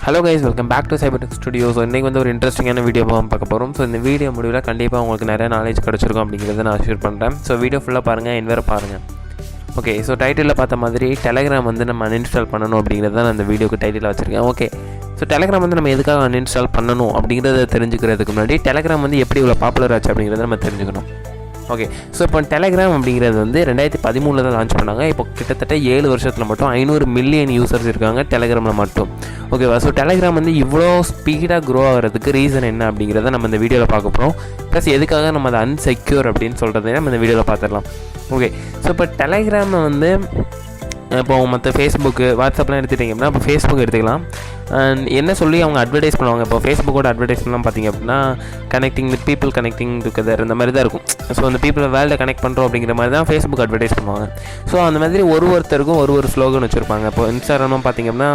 Hello guys, welcome back to cyber tech studio. So இன்றைக்கி வந்து ஒரு இன்ட்ரெஸ்டிங்கான வீடியோ பார்க்க போகிறோம். ஸோ இந்த வீடியோ முடிவில் கண்டிப்பாக உங்களுக்கு நிறைய நாலேஜ் கிடச்சிருக்கும் அப்படிங்கிறத நான் ஷேர் பண்ணுறேன். ஸோ வீடியோ ஃபுல்லாக பாருங்கள், என்வேற பாருங்கள். ஓகே, ஸோ டைட்டிலில் பார்த்த மாதிரி டெலகிராம் வந்து நம்ம அன்இன்ஸ்டால் பண்ணணும் அப்படிங்கிறது தான் நான் இந்த வீடியோக்கு டைட்டில் வச்சுருக்கேன். ஓகே, ஸோ டெலகிராம் வந்து நம்ம எதுக்காக அன்இன்ஸ்டால் பண்ணணும் அப்படிங்கிறத தெரிஞ்சுக்கிறதுக்கு முன்னாடி டெலகிராம் வந்து எப்படி இவ்வளோ பாப்புலர் ஆச்சு அப்படிங்கிறத நம்ம தெரிஞ்சுக்கணும். ஓகே, ஸோ இப்போ டெலகிராம் அப்படிங்கிறது வந்து 2013 தான் லான்ச் பண்ணாங்க. இப்போ கிட்டத்தட்ட 7 வருஷத்தில் மட்டும் 500 மில்லியன் யூசர்ஸ் இருக்காங்க டெலகிராமில் மட்டும். ஓகேவா? ஸோ டெலகிராம் வந்து இவ்வளோ ஸ்பீடாக க்ரோ ஆகிறதுக்கு ரீசன் என்ன அப்படிங்கிறத நம்ம இந்த வீடியோவில் பார்க்க போகிறோம். ப்ளஸ் எதுக்காக நம்ம அதை அன்செக்யூர் அப்படின்னு சொல்கிறத நம்ம இந்த வீடியோவில் பார்த்துடலாம். ஓகே, ஸோ இப்போ டெலகிராமை வந்து இப்போ மற்ற ஃபேஸ்புக்கு, வாட்ஸ்அப்லாம் எடுத்துட்டிங்க அப்படின்னா இப்போ ஃபேஸ்புக் எடுத்துக்கலாம். அண்ட் என்ன சொல்லி அவங்க அட்வர்டைஸ் பண்ணுவாங்க. இப்போ ஃபேஸ்புக்கோட அட்வர்டைஸ்மெண்ட்லாம் பார்த்திங்க அப்படின்னா connecting with people, connecting together, இந்த மாதிரி தான் இருக்கும். ஸோ அந்த பீப்புளை வேர்ல்டை கனெக்ட் பண்ணுறோம் அப்படிங்கிற மாதிரி தான் ஃபேஸ்புக் அட்வர்டைஸ் பண்ணுவாங்க. ஸோ அந்த மாதிரி ஒருத்தருக்கும் ஒரு ஸ்லோகன் வச்சுருப்பாங்க. இப்போ இன்ஸ்டாகிராம் பார்த்திங்க அப்படின்னா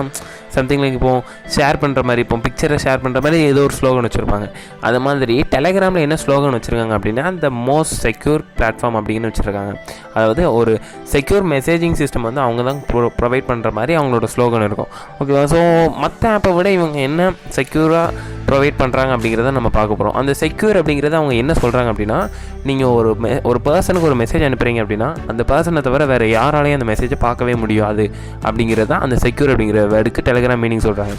சம்திங் லைக் இப்போ ஷேர் பண்ணுற மாதிரி, இப்போ பிக்சரை ஷேர் பண்ணுற மாதிரி ஏதோ ஒரு ஸ்லோகன் வச்சுருப்பாங்க. அது மாதிரி டெலகிராமில் என்ன ஸ்லோகன் வச்சுருக்காங்க அப்படின்னா அந்த மோஸ்ட் செக்யூர் பிளாட்ஃபார்ம் அப்படின்னு வச்சுருக்காங்க. அதாவது ஒரு செக்யூர் மெசேஜிங் சிஸ்டம் வந்து அவங்க தான் ப்ரொவைட் பண்ணுற மாதிரி அவங்களோட ஸ்லோகன் இருக்கும். ஓகேவா? ஸோ மற்ற ஆப்பை விட இவங்க என்ன செக்யூராக ப்ரொவைட் பண்ணுறாங்க அப்படிங்கிறத நம்ம பார்க்க போகிறோம். அந்த செக்யூர் அப்படிங்கிறத அவங்க என்ன சொல்கிறாங்க அப்படின்னா, நீங்கள் ஒரு பர்சனுக்கு ஒரு மெசேஜ் அனுப்புகிறீங்க அப்படின்னா அந்த பர்சனை தவிர வேறு யாராலையும் அந்த மெசேஜை பார்க்கவே முடியாது அப்படிங்கிறது தான் அந்த செக்யூர் அப்படிங்கிற வேர்டுக்கு டெலகிராம் மீனிங் சொல்கிறாங்க.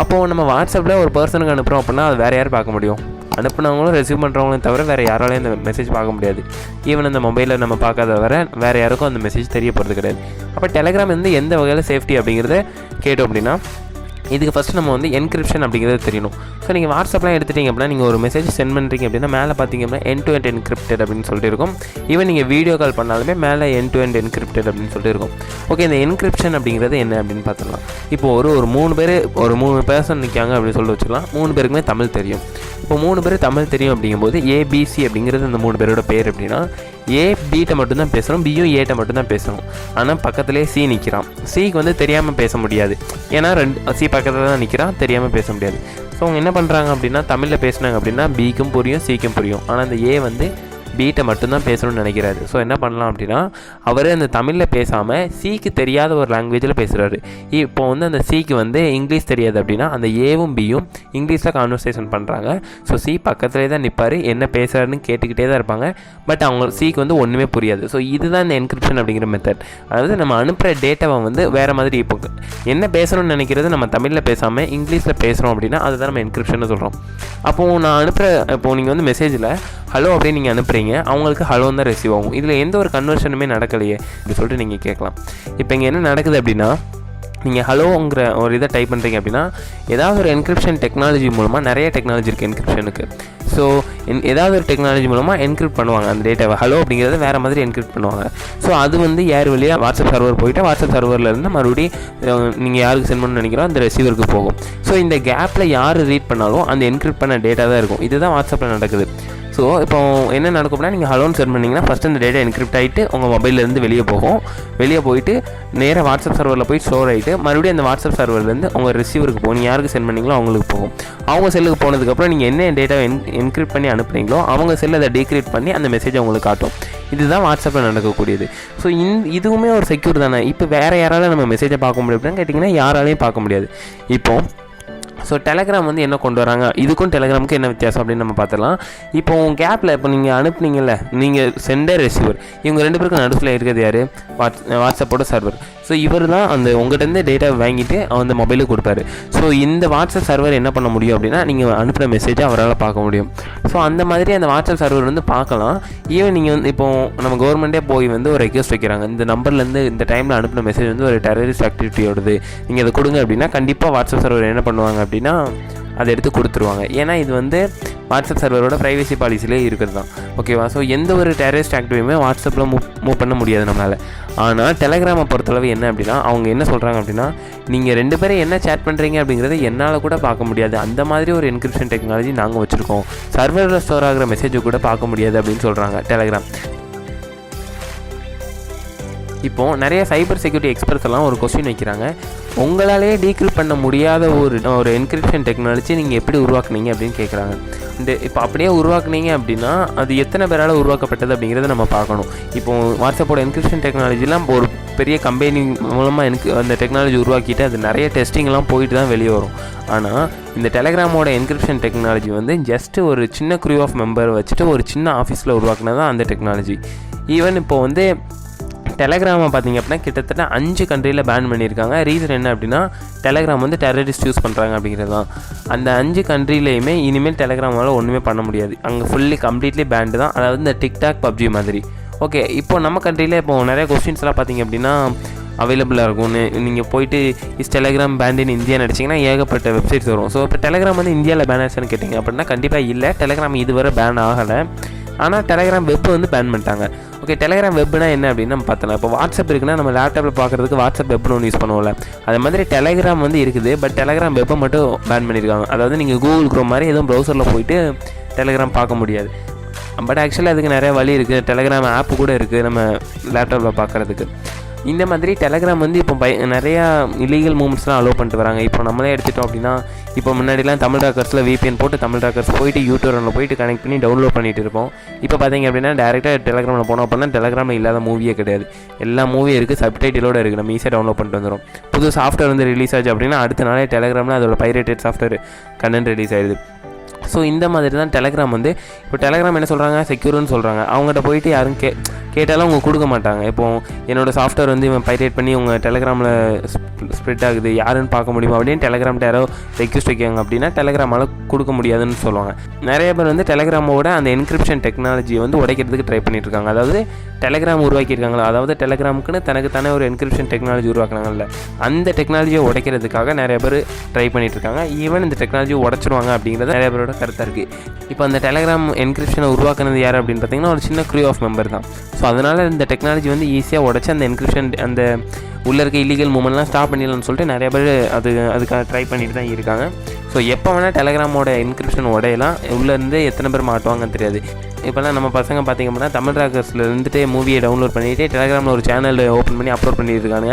அப்போது நம்ம வாட்ஸ்அப்பில் ஒரு பர்சனுக்கு அனுப்புகிறோம் அப்படின்னா அது வேறு யார் பார்க்க முடியும்? அனுப்புனவங்களும் ரிசீவ் பண்ணுறவங்களும் தவிர வேறு யாராலையும் அந்த மெசேஜ் பார்க்க முடியாது. ஈவன் அந்த மொபைலில் நம்ம பார்க்காத வேறு யாருக்கும் அந்த மெசேஜ் தெரிய போகிறது கிடையாது. அப்போ டெலகிராம் வந்து எந்த வகையில் சேஃப்டி அப்படிங்கிறத கேட்டோம் அப்படின்னா இதுக்கு ஃபஸ்ட்டு நம்ம வந்து என்கிரிப்ஷன் அப்படிங்கிறது தெரியணும். ஸோ நீங்கள் வாட்ஸ்அப்லாம் எடுத்துட்டிங்க அப்படின்னா நீங்கள் ஒரு மெசேஜ் சென்ட் பண்ணுறீங்க அப்படின்னா மேலே பார்த்தீங்க அப்படின்னா end to end என்கிரிப்டட் அப்படின்னு சொல்லிட்டு இருக்கும். ஈவன் நீங்கள் வீடியோ கால் பண்ணாலுமே மேலே end to end என்கிரிப்டட் அப்படின்னு சொல்லிட்டு இருக்கும். ஓகே, இந்த என்கிரிப்ஷன் அப்படிங்கிறது என்ன அப்படின்னு பார்த்துக்கலாம். இப்போது ஒரு 3 பேர்சன் நிற்காங்க அப்படின்னு சொல்லி வச்சுக்கலாம். 3 பேருக்குமே தமிழ் தெரியும். இப்போ 3 பேர் தமிழ் தெரியும் அப்படிங்கும்போது ஏபிசி அப்படிங்கிறது அந்த 3 பேரோட பேர் அப்படின்னா ஏ பிகிட்ட மட்டும்தான் பேசணும், பியும் ஏட்ட மட்டும்தான் பேசணும். ஆனால் பக்கத்துலேயே சி நிற்கிறான். சிக்கு வந்து தெரியாமல் பேச முடியாது. ஏன்னா சி பக்கத்தில் தான் நிற்கிறான், தெரியாமல் பேச முடியாது. ஸோ அவங்க என்ன பண்ணுறாங்க அப்படின்னா தமிழில் பேசினாங்க அப்படின்னா பிக்கும் புரியும், சிக்கும் புரியும். ஆனால் அந்த ஏ வந்து பிகிட்ட மட்டும்தான் பேசணும்னு நினைக்கிறாரு. ஸோ என்ன பண்ணலாம் அப்படின்னா அவர் அந்த தமிழில் பேசாமல் சிக்கு தெரியாத ஒரு லாங்குவேஜில் பேசுகிறாரு. இப்போ வந்து அந்த சிக்கு வந்து இங்கிலீஷ் தெரியாது அப்படின்னா அந்த ஏவும் பியும் இங்கிலீஷில் கான்வர்சேஷன் பண்ணுறாங்க. ஸோ சி பக்கத்துலேயே தான் நிற்பார், என்ன பேசுகிறாருன்னு கேட்டுக்கிட்டே தான் இருப்பாங்க. பட் அவங்க சிக்கு வந்து ஒன்றுமே புரியாது. ஸோ இதுதான் இந்த என்கிரிப்ஷன் அப்படிங்கிற மெத்தட். அதாவது நம்ம அனுப்புகிற டேட்டாவை வந்து வேறு மாதிரி இப்போ என்ன பேசணும்னு நினைக்கிறது நம்ம தமிழில் பேசாமல் இங்கிலீஷில் பேசுகிறோம் அப்படின்னா அதுதான் நம்ம என்கிரிப்ஷன் சொல்கிறோம். அப்போது நான் இப்போது நீங்கள் வந்து மெசேஜில் ஹலோ அப்படின்னு நீங்கள் அனுப்புகிறீங்க, அவங்களுக்கு ஹலோன்னு தான் ரிசீவ் ஆகும். இதில் எந்த ஒரு கன்வர்ஷனுமே நடக்கலையே அப்படி சொல்லிட்டு நீங்கள் கேட்கலாம். இப்போ இங்கே என்ன நடக்குது அப்படின்னா நீங்கள் ஹலோங்கிற ஒரு இதை டைப் பண்ணுறீங்க அப்படின்னா ஏதாவது ஒரு என்கிரிப்ஷன் டெக்னாலஜி மூலமாக, நிறைய டெக்னாலஜி இருக்குது என்கிரிப்ஷனுக்கு. ஸோ ஏதாவது ஒரு டெக்னாலஜி மூலமாக என்கிரிப்ட் பண்ணுவாங்க அந்த டேட்டாவை. ஹலோ அப்படிங்கிறத வேறு மாதிரி என்கிரிப்ட் பண்ணுவாங்க. ஸோ அது வந்து யார் வழியாக வாட்ஸ்அப் சர்வர் போய்ட்டு வாட்ஸ்அப் சர்வர்லேருந்து மறுபடியும் நீங்கள் யாருக்கு சென்ட் பண்ண நினைக்கிறோம் அந்த ரிசீவருக்கு போகும். ஸோ இந்த கேப்பில் யார் ரீட் பண்ணாலும் அந்த என்கிரிப்ட் பண்ண டேட்டா தான் இருக்கும். இதுதான் வாட்ஸ்அப்பில் நடக்குது. ஸோ இப்போ என்ன நடக்கும்னா நீங்கள் ஹலோன்னு சென்ட் பண்ணிங்கன்னா ஃபஸ்ட்டு அந்த டேட்டா என்கிரிப்ட் ஆகிட்டு உங்கள் மொபைல்லேருந்து வெளியே போகும். வெளியே போயிட்டு நேராக வாட்ஸ்அப் சர்வரில் போய் ஸ்டோர் ஆகிட்டு மறுபடியும் அந்த வாட்ஸ்அப் சர்வர்லேருந்து உங்கள் ரிசீவருக்கு போகும். நீங்கள் யாருக்கு சென்ட் பண்ணிங்களோ அவங்களுக்கு போகும். அவங்க செல்லுக்கு போனதுக்கப்புறம் நீங்கள் என்ன டேட்டாவை என்கிரிப்ட் பண்ணி அனுப்புறீங்களோ அவங்க செல்லை அதை டீக்ரிப்ட் பண்ணி அந்த மெசேஜை உங்களுக்கு காட்டும். இதுதான் வாட்ஸ்அப்பில் நடக்கக்கூடியது. ஸோ இதுவுமே ஒரு செக்யூர் தானே. இப்போ வேறு யாராலும் நம்ம மெசேஜை பார்க்க முடியும் அப்படின்னு கேட்டிங்கன்னா யாராலையும் பார்க்க முடியாது. இப்போது ஸோ டெலகிராம் வந்து என்ன கொண்டு வராங்க, இதுக்கும் டெலகிராமுக்கும் என்ன வித்தியாசம் அப்படின்னு நம்ம பார்த்துலாம். இப்போ கேப்பில் இப்போ நீங்கள் அனுப்புனீங்கல்ல, நீங்கள் சென்டர் ரிசீவர், இவங்க 2 பேருக்கும் நடுவில் இருக்கிறது யார்? வாட்ஸ்அப்போட சர்வர். ஸோ இவர் தான் அந்த உங்கள்கிட்டருந்து டேட்டா வாங்கிட்டு அந்த மொபைலுக்கு கொடுப்பாரு. ஸோ இந்த வாட்ஸ்அப் சர்வர் என்ன பண்ண முடியும் அப்படின்னா நீங்கள் அனுப்புகிற மெசேஜை அவரால் பார்க்க முடியும். ஸோ அந்த மாதிரி அந்த வாட்ஸ்அப் சர்வர் வந்து பார்க்கலாம். ஈவன் நீங்கள் வந்து இப்போது நம்ம கவர்மெண்ட்டே போய் வந்து ஒரு ரெக்வஸ்ட் வைக்கிறாங்க, இந்த நம்பர்லேருந்து இந்த டைமில் அனுப்பின மெசேஜ் வந்து ஒரு டெரரிஸ்ட் ஆக்டிவிட்டியோடது, நீங்கள் அதை கொடுங்க அப்படின்னா கண்டிப்பாக வாட்ஸ்அப் சர்வர் என்ன பண்ணுவாங்க அப்படின்னா அதை எடுத்து கொடுத்துருவாங்க. ஏன்னா இது வந்து வாட்ஸ்அப் சர்வரோட ப்ரைவசி பாலிசிலே இருக்கிறது தான். ஓகேவா? ஸோ எந்த ஒரு டெரரிஸ்ட் ஆக்டிவிட்டியுமே வாட்ஸ்அப்பில் மூவ் பண்ண முடியாது நம்மளால். ஆனால் டெலகிராமை பொறுத்தளவு என்ன அப்படின்னா அவங்க என்ன சொல்கிறாங்க அப்படின்னா நீங்கள் 2 பேரும் என்ன சேட் பண்ணுறீங்க அப்படிங்கிறத என்னால் கூட பார்க்க முடியாது. அந்த மாதிரி ஒரு என்கிரிப்ஷன் டெக்னாலஜி நாங்கள் வச்சுருக்கோம். சர்வரில் ஸ்டோர் ஆகிற மெசேஜை கூட பார்க்க முடியாது அப்படின்னு சொல்கிறாங்க டெலகிராம். இப்போது நிறைய சைபர் செக்யூரிட்டி எக்ஸ்பர்ட்ஸ் எல்லாம் ஒரு கொஸ்டின் வைக்கிறாங்க, உங்களாலே டீக்ரிப்ட் பண்ண முடியாத ஒரு என்கிரிப்ஷன் டெக்னாலஜி நீங்கள் எப்படி உருவாக்குனீங்க அப்படின்னு கேட்குறாங்க. இப்போ அப்படியே உருவாக்குனீங்க அப்படின்னா அது எத்தனை பேரால் உருவாக்கப்பட்டது அப்படிங்கிறத நம்ம பார்க்கணும். இப்போது வாட்ஸ்அப்போட என்கிரிப்ஷன் டெக்னாலஜிலாம் ஒரு பெரிய கம்பெனி மூலமாக அந்த டெக்னாலஜி உருவாக்கிட்டு அது நிறைய டெஸ்டிங்லாம் போயிட்டு தான் வெளியே வரும். ஆனால் இந்த டெலகிராமோட என்கிரிப்ஷன் டெக்னாலஜி வந்து ஜஸ்ட்டு ஒரு சின்ன க்ரூ ஆஃப் மெம்பர் வச்சுட்டு ஒரு சின்ன ஆஃபீஸில் உருவாக்குனது தான் அந்த டெக்னாலஜி. ஈவன் இப்போ வந்து டெலகிராமை பார்த்திங்க அப்படின்னா கிட்டத்தட்ட 5 கண்ட்ரியில் பேன் பண்ணியிருக்காங்க. ரீசன் என்ன அப்படின்னா டெலகிராம் வந்து டெரரிஸ்ட் யூஸ் பண்ணுறாங்க அப்படிங்கிறது தான். அந்த 5 கண்ட்ரிலையுமே இனிமேல் டெலகிராமால் ஒன்றுமே பண்ண முடியாது. அங்கே ஃபுல்லி கம்ப்ளீட்லி பேண்டு தான். அதாவது இந்த டிக்டாக் பப்ஜி மாதிரி. ஓகே, இப்போ நம்ம கண்ட்ரியில் இப்போ நிறைய கொஸ்டின்ஸ்லாம் பார்த்திங்க அப்படின்னா அவைலபிளாக இருக்கும்னு நீங்கள் போயிட்டு டெலகிராம் பேண்ட் இன் இந்தியா நடிச்சிங்கன்னா ஏகப்பட்ட வெப்சைட்ஸ் வரும். ஸோ இப்போ டெலகிராம் வந்து இந்தியாவில் பேன் ஆச்சுன்னு கேட்டிங்க அப்படின்னா கண்டிப்பாக இல்லை, டெலகிராம் இதுவரை பேன் ஆகலை. ஆனால் டெலகிராம் வெப் வந்து பேன் பண்ணிட்டாங்க. ஓகே, டெலகிராம் வெப்னா என்ன அப்படின்னு நம்ம பார்த்தலாம். இப்போ வாட்ஸ்அப் இருக்குன்னா நம்ம லேப்டாப்பில் பார்க்குறதுக்கு வாட்ஸ்அப் வெப்னு ஒன்று யூஸ் பண்ணுவோம்ல, அது மாதிரி டெலகிராம் வந்து இருக்குது. பட் டெலகிராம் வெப்பை மட்டும் பேன் பண்ணியிருக்காங்க. அதாவது நீங்கள் கூகுள் க்ரோம் மாதிரி எதுவும் ப்ரௌசரில் போயிட்டு டெலகிராம் பார்க்க முடியாது. பட் ஆக்சுவலாக அதுக்கு நிறைய வழி இருக்குது. டெலகிராம் ஆப்பு கூட இருக்குது நம்ம லேப்டாப்பில் பார்க்குறதுக்கு. இந்த மாதிரி டெலகிராம் வந்து இப்போ நிறையா இல்லீகல் மூவ்மெண்ட்ஸ்லாம் அலோவ் பண்ணிட்டு வராங்க. இப்போ நம்மளே எடுத்துட்டோம் அப்படின்னா இப்போ முன்னாடிலாம் தமிழ் ராக்கர்ஸில் VPN போட்டு தமிழ் ராக்கர்ஸ் போயிட்டு யூடியூபில் போயிட்டு கனெக்ட் பண்ணி டவுன்லோட் பண்ணிட்டு இருப்போம். இப்போ பார்த்தீங்க அப்படின்னா டேரெக்டாக டெலகிராமில் போனோம் அப்படின்னா டெலகிராமில் இல்லாத மூவியே கிடையாது. எல்லா மூவியும் இருக்குது, சப்டைட்டிலோடு இருக்குது. நம்ம ஈஸியாக டவுன்லோட் பண்ணிட்டு வந்துடும். புது சாஃப்ட்வேர் வந்து ரிலீஸ் ஆச்சு அப்படின்னா அடுத்த நாளே டெலகிராமில் அதோட பைரேட்டட் சாஃப்ட்வேர் கண்டென்ட் ரிலீஸ் ஆயிடுது. ஸோ இந்த மாதிரி தான் டெலகிராம் வந்து இப்போ டெலகிராம் என்ன சொல்கிறாங்க, செக்யூர்னு சொல்கிறாங்க. அவங்ககிட்ட போயிட்டு யாரும் கேட்டாலும் அவங்க கொடுக்க மாட்டாங்க. இப்போது என்னோடய சாஃப்ட்வேர் வந்து இவன் பைரேட் பண்ணி உங்கள் டெலகிராமில் ஸ்ப்ரெட் ஆகுது, யாருன்னு பார்க்க முடியுமா அப்படின்னு டெலகிராம்கிட்ட யாரோ ரெக்வெஸ்ட் வைக்காங்க அப்படின்னா டெலகிராமால் கொடுக்க முடியாதுன்னு சொல்லுவாங்க. நிறைய பேர் வந்து டெலகிராமோட அந்த என்கிரிப்ஷன் டெக்னாலஜியை வந்து உடைக்கிறதுக்கு ட்ரை பண்ணிட்டுருக்காங்க. அதாவது டெலகிராம் உருவாக்கியிருக்காங்களா, அதாவது டெலகிராமுக்குன்னு தனக்கு தானே ஒரு என்கிரிப்ஷன் டெக்னாலஜி உருவாக்குனாங்கல்ல, அந்த டெக்னாலஜியை உடைக்கிறதுக்காக நிறைய பேர் ட்ரை பண்ணிட்டுருக்காங்க. ஈவன் இந்த டெக்னாலஜியை உடச்சிருவாங்க அப்படிங்கிறது நிறைய பேரோட கருத்தாக இருக்குது. இப்போ அந்த டெலகிராம் என்கிரிப்ஷனை உருவாக்குனது யார் அப்படின்னு பார்த்தீங்கன்னா ஒரு சின்ன க்ரூ ஆஃப் மெம்பர் தான். ஸோ அதனால் இந்த டெக்னாலஜி வந்து ஈஸியாக உடச்சி அந்த என்கிரிப்ஷன் அந்த உள்ளே இருக்க இல்லீகல் மூமெண்ட்லாம் ஸ்டாப் பண்ணிடலாம்னு சொல்லிட்டு நிறைய பேர் அதுக்காக ட்ரை பண்ணிட்டு தான் இருக்காங்க. ஸோ எப்போ வேணால் டெலகிராமோட என்கிரிப்ஷன் உடையலாம், உள்ளேருந்து எத்தனை பேர் மாட்டுவாங்கன்னு தெரியாது. இப்போலாம் நம்ம பசங்க பார்த்திங்க அப்படின்னா தமிழ் ராக்கர்ஸில் இருந்துட்டு மூவியை டவுன்லோட் பண்ணிவிட்டு டெலகிராமில் ஒரு சேனல் ஓப்பன் பண்ணி அப்லோட் பண்ணியிருக்காங்க.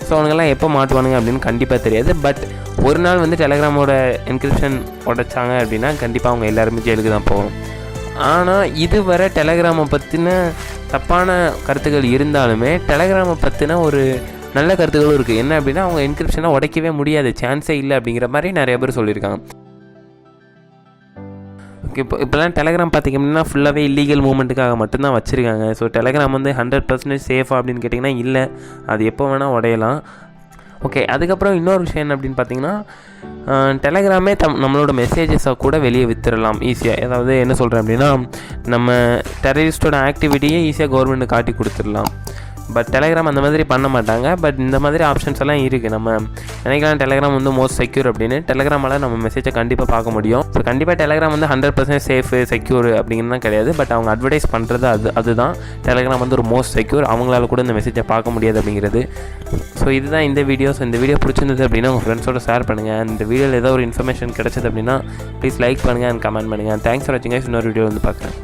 ஸோ அவனுங்கெல்லாம் எப்போ மாட்டுவானுங்க அப்படின்னு கண்டிப்பாக தெரியாது. பட் ஒரு நாள் வந்து டெலகிராமோட என்கிரிப்ஷன் உடைச்சாங்க அப்படின்னா கண்டிப்பாக அவங்க எல்லாருமே ஜெயிலுக்கு தான் போகணும். ஆனால் இதுவரை டெலகிராமை பற்றின தப்பான கருத்துக்கள் இருந்தாலுமே டெலகிராமை பற்றின ஒரு நல்ல கருத்துக்களும் இருக்குது. என்ன அப்படின்னா அவங்க என்கிரிப்ஷனை உடைக்கவே முடியாது, சான்ஸே இல்லை அப்படிங்கிற மாதிரி நிறைய பேர் சொல்லியிருக்காங்க. இப்போலாம் டெலகிராம் பார்த்திங்க அப்படின்னா ஃபுல்லாகவே இல்லீகல் மூவ்மெண்ட்டுக்காக மட்டும்தான் வச்சுருக்காங்க. ஸோ டெலகிராம் வந்து 100% சேஃபாக அப்படின்னு கேட்டிங்கன்னா இல்லை, அது எப்போ வேணால் உடையலாம். ஓகே, அதுக்கப்புறம் இன்னொரு விஷயம் என்ன அப்படின்னு பார்த்தீங்கன்னா டெலகிராமே நம்மளோட மெசேஜஸை கூட வெளியே வித்துடலாம் ஈஸியாக. அதாவது என்ன சொல்கிறேன் அப்படின்னா நம்ம டெரரிஸ்டோட ஆக்டிவிட்டியை ஈஸியாக கவர்மெண்ட்டு காட்டி கொடுத்துடலாம். பட் டெலகிராம் அந்த மாதிரி பண்ண மாட்டாங்க. பட் இந்த மாதிரி ஆப்ஷன்ஸ் எல்லாம் இருக்குது. நம்ம நினைக்கலாம் டெலகிராம் வந்து மோஸ்ட் செக்யூர் அப்படின்னு. டெலகிராமால் நம்ம மெசேஜை கண்டிப்பாக பார்க்க முடியும். ஸோ கண்டிப்பாக டெலகிராம் வந்து 100% சேஃபு செக்யூர் அப்படிங்கிறதுலாம் கிடையாது. பட் அவங்க அட்வர்டைஸ் பண்ணுறது அதுதான் டெலகிராம் வந்து ஒரு மோஸ்ட் செக்யூர், அவங்களால கூட இந்த மெசேஜை பார்க்க முடியாது அப்படிங்கிறது. ஸோ இதுதான் இந்த வீடியோஸ். இந்த வீடியோ பிடிச்சிருந்தது அப்படின்னா உங்கள் ஃப்ரெண்ட்ஸோட ஷேர் பண்ணுங்கள். இந்த வீடியோவில் ஏதோ ஒரு இன்ஃபர்மேஷன் கிடச்சது அப்படின்னா ப்ளீஸ் லைக் பண்ணுங்கள் அண்ட் கமெண்ட் பண்ணுங்கள். தேங்க்ஸ் ஃபார் வாட்சிங். இன்னொரு வீடியோ வந்து பார்க்குறேன்.